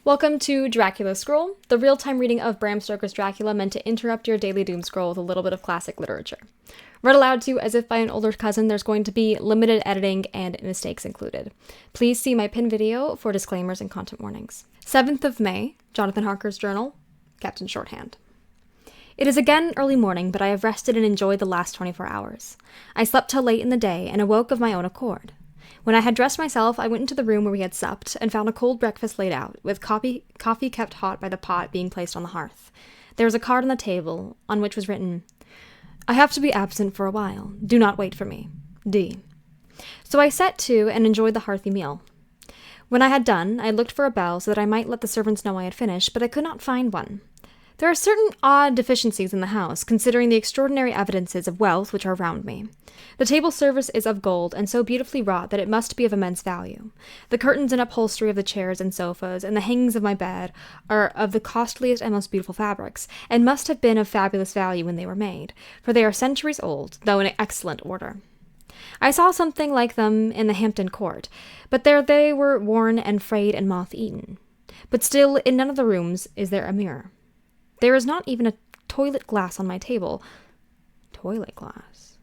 Welcome to Dracula Scroll, the real-time reading of Bram Stoker's Dracula meant to interrupt your daily doom scroll with a little bit of classic literature. Read aloud to as if by an older cousin, there's going to be limited editing and mistakes included. Please see my pinned video for disclaimers and content warnings. 7th of May, Jonathan Harker's journal, kept in shorthand. It is again early morning, but I have rested and enjoyed the last 24 hours. I slept till late in the day and awoke of my own accord. When I had dressed myself, I went into the room where we had supped and found a cold breakfast laid out, with coffee kept hot by the pot being placed on the hearth. There was a card on the table, on which was written, "I have to be absent for a while. Do not wait for me. D." So I set to and enjoyed the hearty meal. When I had done, I looked for a bell so that I might let the servants know I had finished, but I could not find one. There are certain odd deficiencies in the house, considering the extraordinary evidences of wealth which are round me. The table service is of gold, and so beautifully wrought that it must be of immense value. The curtains and upholstery of the chairs and sofas, and the hangings of my bed, are of the costliest and most beautiful fabrics, and must have been of fabulous value when they were made, for they are centuries old, though in excellent order. I saw something like them in the Hampton Court, but there they were worn and frayed and moth-eaten. But still, in none of the rooms is there a mirror. There is not even a toilet glass on my table. Toilet glass?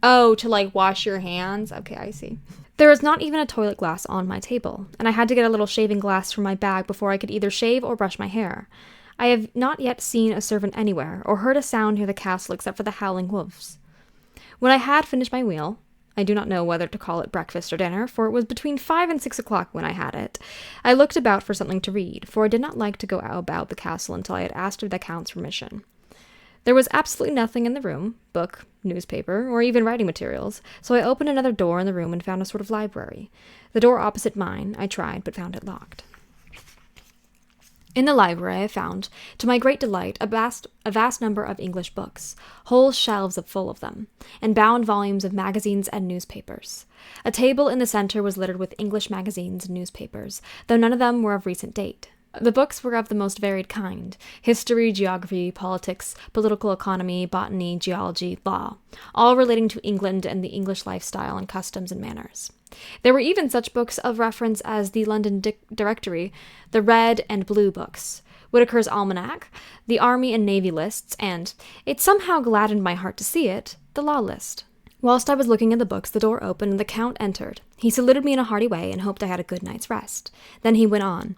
Oh, to, wash your hands? Okay, I see. There is not even a toilet glass on my table, and I had to get a little shaving glass from my bag before I could either shave or brush my hair. I have not yet seen a servant anywhere, or heard a sound near the castle except for the howling wolves. When I had finished my meal, I do not know whether to call it breakfast or dinner, for it was between 5 and 6 o'clock when I had it. I looked about for something to read, for I did not like to go about the castle until I had asked of the Count's permission. There was absolutely nothing in the room, book, newspaper, or even writing materials, so I opened another door in the room and found a sort of library. The door opposite mine I tried, but found it locked. In the library I found, to my great delight, a vast number of English books, whole shelves full of them, and bound volumes of magazines and newspapers. A table in the center was littered with English magazines and newspapers, though none of them were of recent date. The books were of the most varied kind: history, geography, politics, political economy, botany, geology, law, all relating to England and the English lifestyle and customs and manners. There were even such books of reference as the London Directory, the Red and Blue books, Whitaker's Almanac, the Army and Navy lists, and, it somehow gladdened my heart to see it, the Law List. Whilst I was looking at the books, the door opened and the Count entered. He saluted me in a hearty way and hoped I had a good night's rest. Then he went on.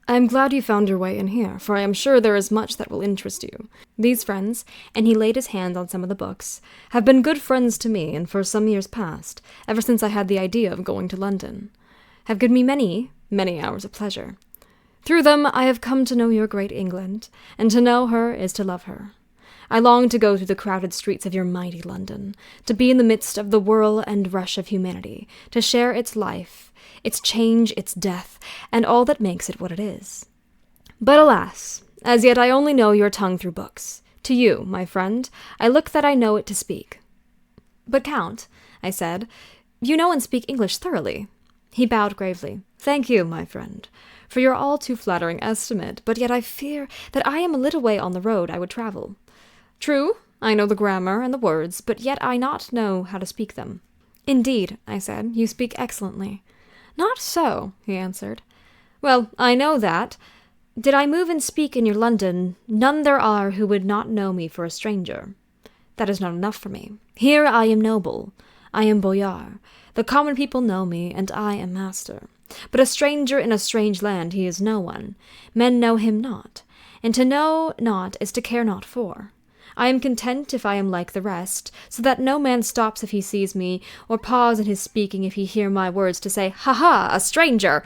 "I am glad you found your way in here, for I am sure there is much that will interest you. These friends," and he laid his hand on some of the books, "have been good friends to me, and for some years past, ever since I had the idea of going to London, have given me many, many hours of pleasure. Through them I have come to know your great England, and to know her is to love her. I long to go through the crowded streets of your mighty London, to be in the midst of the whirl and rush of humanity, to share its life, its change, its death, and all that makes it what it is. But alas, as yet I only know your tongue through books. To you, my friend, I look that I know it to speak." "But, Count," I said, "you know and speak English thoroughly." He bowed gravely. "Thank you, my friend, for your all too flattering estimate, but yet I fear that I am a little way on the road I would travel. True, I know the grammar and the words, but yet I not know how to speak them." "Indeed," I said, "you speak excellently." "Not so," he answered. "Well, I know that. Did I move and speak in your London, none there are who would not know me for a stranger. That is not enough for me. Here I am noble. I am boyar. The common people know me, and I am master. But a stranger in a strange land, he is no one. Men know him not, and to know not is to care not for. I am content if I am like the rest, so that no man stops if he sees me, or pause in his speaking if he hear my words to say, 'Ha-ha, a stranger!'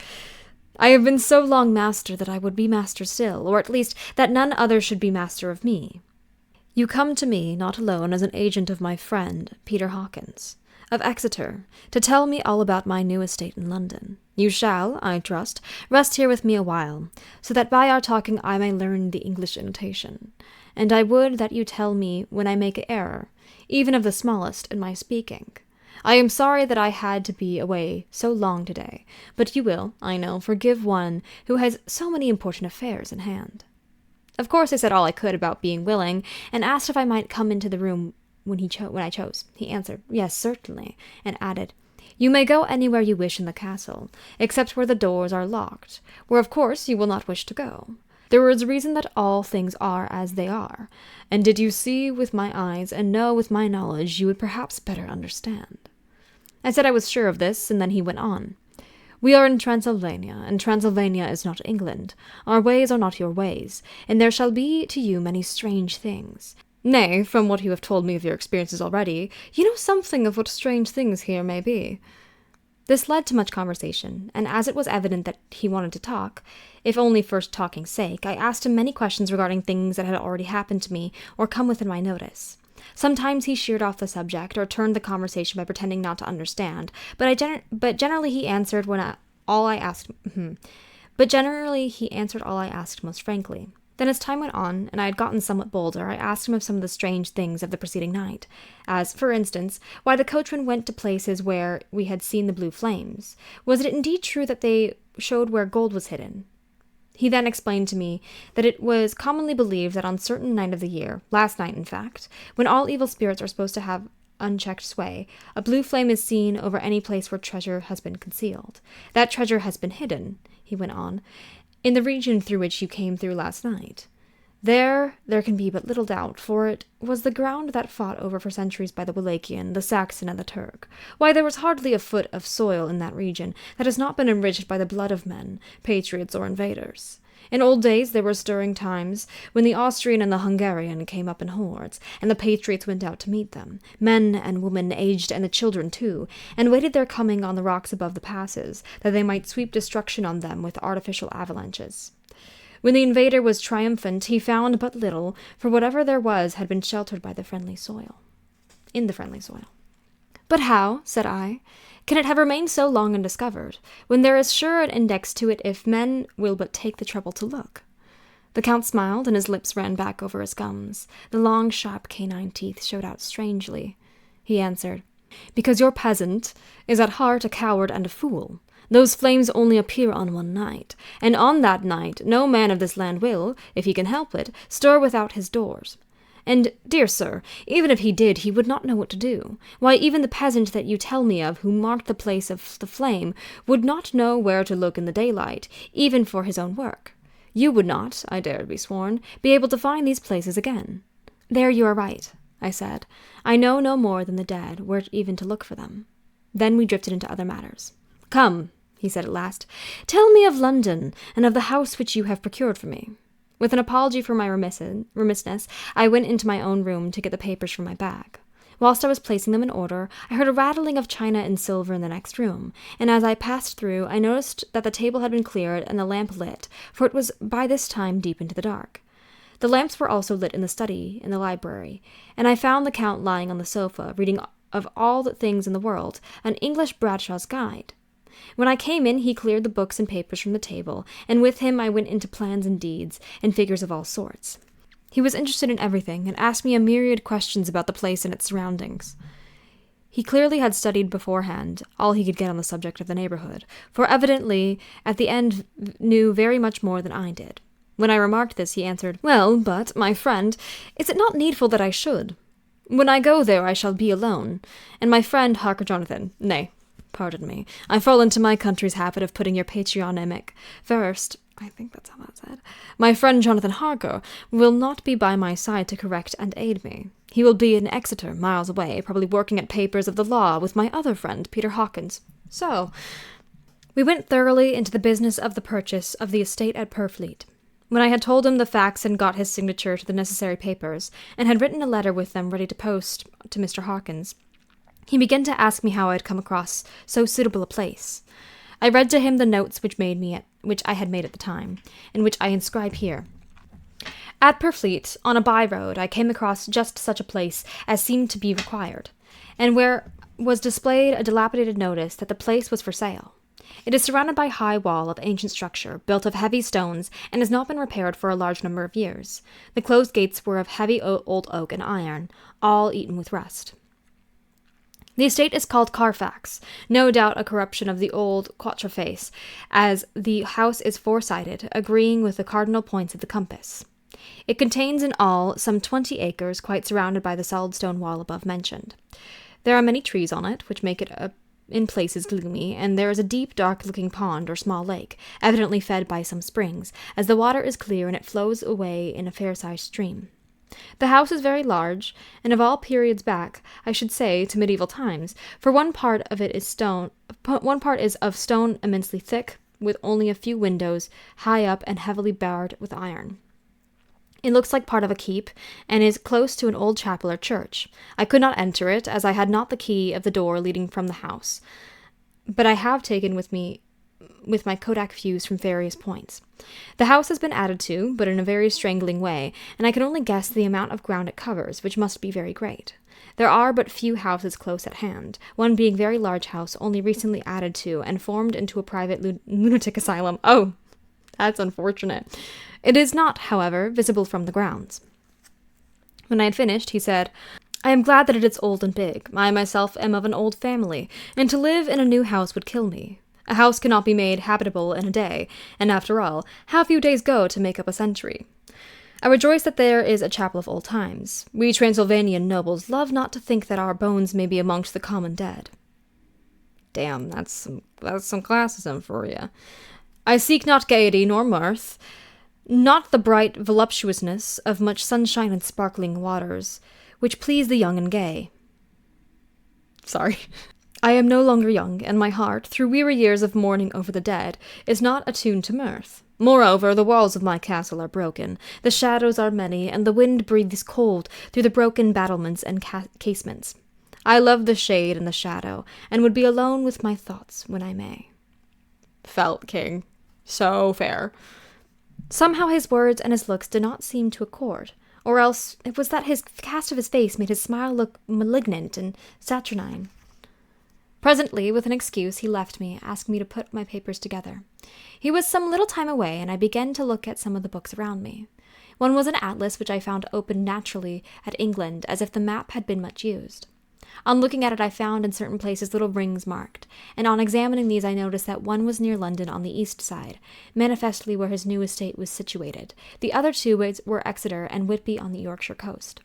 I have been so long master that I would be master still, or at least that none other should be master of me. You come to me, not alone as an agent of my friend, Peter Hawkins, of Exeter, to tell me all about my new estate in London. You shall, I trust, rest here with me a while, so that by our talking I may learn the English intonation. And I would that you tell me when I make an error, even of the smallest, in my speaking. I am sorry that I had to be away so long today, but you will, I know, forgive one who has so many important affairs in hand." Of course I said all I could about being willing, and asked if I might come into the room when I chose. He answered, "Yes, certainly," and added, You may go anywhere you wish in the castle, except where the doors are locked, where of course you will not wish to go. There is a reason that all things are as they are, and did you see with my eyes and know with my knowledge, you would perhaps better understand. I said I was sure of this, and then he went on. We are in Transylvania, and Transylvania is not England. Our ways are not your ways, and there shall be to you many strange things. Nay, from what you have told me of your experiences already, you know something of what strange things here may be. This led to much conversation, and as it was evident that he wanted to talk, if only for talking's sake, I asked him many questions regarding things that had already happened to me or come within my notice. Sometimes he sheered off the subject or turned the conversation by pretending not to understand, but generally he answered all I asked most frankly. Then as time went on, and I had gotten somewhat bolder, I asked him of some of the strange things of the preceding night, as, for instance, why the coachman went to places where we had seen the blue flames. Was it indeed true that they showed where gold was hidden? He then explained to me that it was commonly believed that on certain night of the year, last night in fact, when all evil spirits are supposed to have unchecked sway, a blue flame is seen over any place where treasure has been concealed. That treasure has been hidden, he went on, in the region through which you came through last night. There can be but little doubt, for it was the ground that fought over for centuries by the Wallachian, the Saxon, and the Turk. Why, there was hardly a foot of soil in that region that has not been enriched by the blood of men, patriots or invaders. In old days there were stirring times, when the Austrian and the Hungarian came up in hordes, and the patriots went out to meet them, men and women, aged and the children too, and waited their coming on the rocks above the passes, that they might sweep destruction on them with artificial avalanches. When the invader was triumphant, he found but little, for whatever there was had been sheltered by the friendly soil. In the friendly soil. But how, said I, can it have remained so long undiscovered, when there is sure an index to it if men will but take the trouble to look? The Count smiled, and his lips ran back over his gums. The long, sharp canine teeth showed out strangely. He answered, Because your peasant is at heart a coward and a fool. Those flames only appear on one night, and on that night no man of this land will, if he can help it, stir without his doors. And, dear sir, even if he did, he would not know what to do. Why, even the peasant that you tell me of, who marked the place of the flame, would not know where to look in the daylight, even for his own work. You would not, I dare to be sworn, be able to find these places again. There you are right, I said. I know no more than the dead where even to look for them. Then we drifted into other matters. Come, he said at last, tell me of London, and of the house which you have procured for me. With an apology for my remissness, I went into my own room to get the papers from my bag. Whilst I was placing them in order, I heard a rattling of china and silver in the next room, and as I passed through, I noticed that the table had been cleared and the lamp lit, for it was by this time deep into the dark. The lamps were also lit in the study, in the library, and I found the Count lying on the sofa, reading of all the things in the world, an English Bradshaw's Guide. When I came in, he cleared the books and papers from the table, and with him I went into plans and deeds, and figures of all sorts. He was interested in everything, and asked me a myriad questions about the place and its surroundings. He clearly had studied beforehand all he could get on the subject of the neighborhood, for evidently, at the end, knew very much more than I did. When I remarked this, he answered, Well, but, my friend, is it not needful that I should? When I go there, I shall be alone, and my friend Harker Jonathan, nay, pardon me, I fall into my country's habit of putting your patronymic first. I think that's how that's said. My friend Jonathan Harker will not be by my side to correct and aid me. He will be in Exeter, miles away, probably working at papers of the law with my other friend, Peter Hawkins. So, we went thoroughly into the business of the purchase of the estate at Purfleet. When I had told him the facts and got his signature to the necessary papers, and had written a letter with them ready to post to Mr. Hawkins, he began to ask me how I had come across so suitable a place. I read to him the notes which I had made at the time, and which I inscribe here. At Purfleet, on a by-road, I came across just such a place as seemed to be required, and where was displayed a dilapidated notice that the place was for sale. It is surrounded by a high wall of ancient structure, built of heavy stones, and has not been repaired for a large number of years. The closed gates were of heavy old oak and iron, all eaten with rust. The estate is called Carfax, no doubt a corruption of the old quatreface, as the house is four-sided, agreeing with the cardinal points of the compass. It contains in all some 20 acres, quite surrounded by the solid stone wall above mentioned. There are many trees on it, which make it a in places gloomy, and there is a deep, dark-looking pond or small lake, evidently fed by some springs, as the water is clear and it flows away in a fair-sized stream. The house is very large, and of all periods back, I should say, to medieval times, for one part is of stone immensely thick, with only a few windows, high up and heavily barred with iron. It looks like part of a keep, and is close to an old chapel or church. I could not enter it, as I had not the key of the door leading from the house, but I have taken with my Kodak views from various points. The house has been added to, but in a very strangling way, and I can only guess the amount of ground it covers, which must be very great. There are but few houses close at hand, one being a very large house only recently added to and formed into a private lunatic asylum. Oh, that's unfortunate. It is not, however, visible from the grounds. When I had finished, he said, "I am glad that it is old and big. I myself am of an old family, and to live in a new house would kill me. A house cannot be made habitable in a day, and after all, how few days go to make up a century? I rejoice that there is a chapel of old times. We Transylvanian nobles love not to think that our bones may be amongst the common dead." Damn, that's some classism for you. "I seek not gaiety nor mirth, not the bright voluptuousness of much sunshine and sparkling waters, which please the young and gay." Sorry. "I am no longer young, and my heart, through weary years of mourning over the dead, is not attuned to mirth. Moreover, the walls of my castle are broken, the shadows are many, and the wind breathes cold through the broken battlements and casements. I love the shade and the shadow, and would be alone with my thoughts when I may." Felt king. So fair. Somehow his words and his looks did not seem to accord, or else it was that his cast of his face made his smile look malignant and saturnine. Presently, with an excuse, he left me, asking me to put my papers together. He was some little time away, and I began to look at some of the books around me. One was an atlas which I found opened naturally at England, as if the map had been much used. On looking at it, I found in certain places little rings marked, and on examining these I noticed that one was near London on the east side, manifestly where his new estate was situated. The other two were Exeter and Whitby on the Yorkshire coast.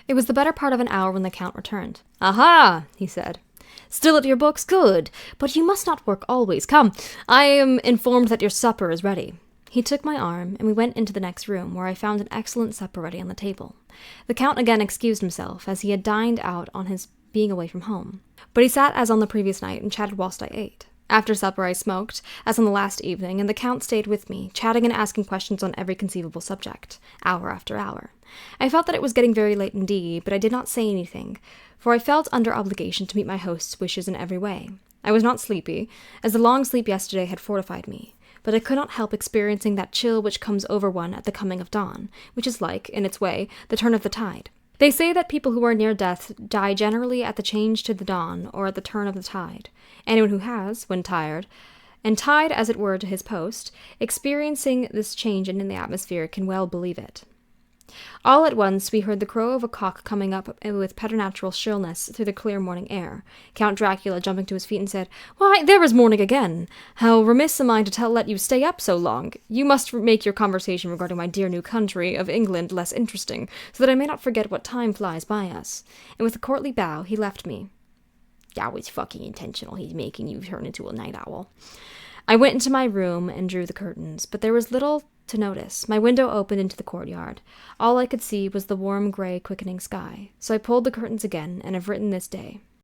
It was the better part of an hour when the Count returned. "Aha!" he said. "Still at your books? Good. But you must not work always. Come, I am informed that your supper is ready." He took my arm, and we went into the next room, where I found an excellent supper ready on the table. The Count again excused himself, as he had dined out on his being away from home. But he sat as on the previous night, and chatted whilst I ate. After supper I smoked, as on the last evening, and the Count stayed with me, chatting and asking questions on every conceivable subject, hour after hour. I felt that it was getting very late indeed, but I did not say anything, for I felt under obligation to meet my host's wishes in every way. I was not sleepy, as the long sleep yesterday had fortified me, but I could not help experiencing that chill which comes over one at the coming of dawn, which is like, in its way, the turn of the tide. They say that people who are near death die generally at the change to the dawn, or at the turn of the tide. Anyone who has, when tired, and tied as it were to his post, experiencing this change in the atmosphere, can well believe it. All at once we heard the crow of a cock coming up with preternatural shrillness through the clear morning air. Count Dracula jumping to his feet and said, "Why, there is morning again! How remiss am I to let you stay up so long? You must make your conversation regarding my dear new country of England less interesting, so that I may not forget what time flies by us." And with a courtly bow, he left me. That was fucking intentional. He's making you turn into a night owl. I went into my room and drew the curtains, but there was little to notice. My window opened into the courtyard. All I could see was the warm, grey, quickening sky. So I pulled the curtains again, and have written this day.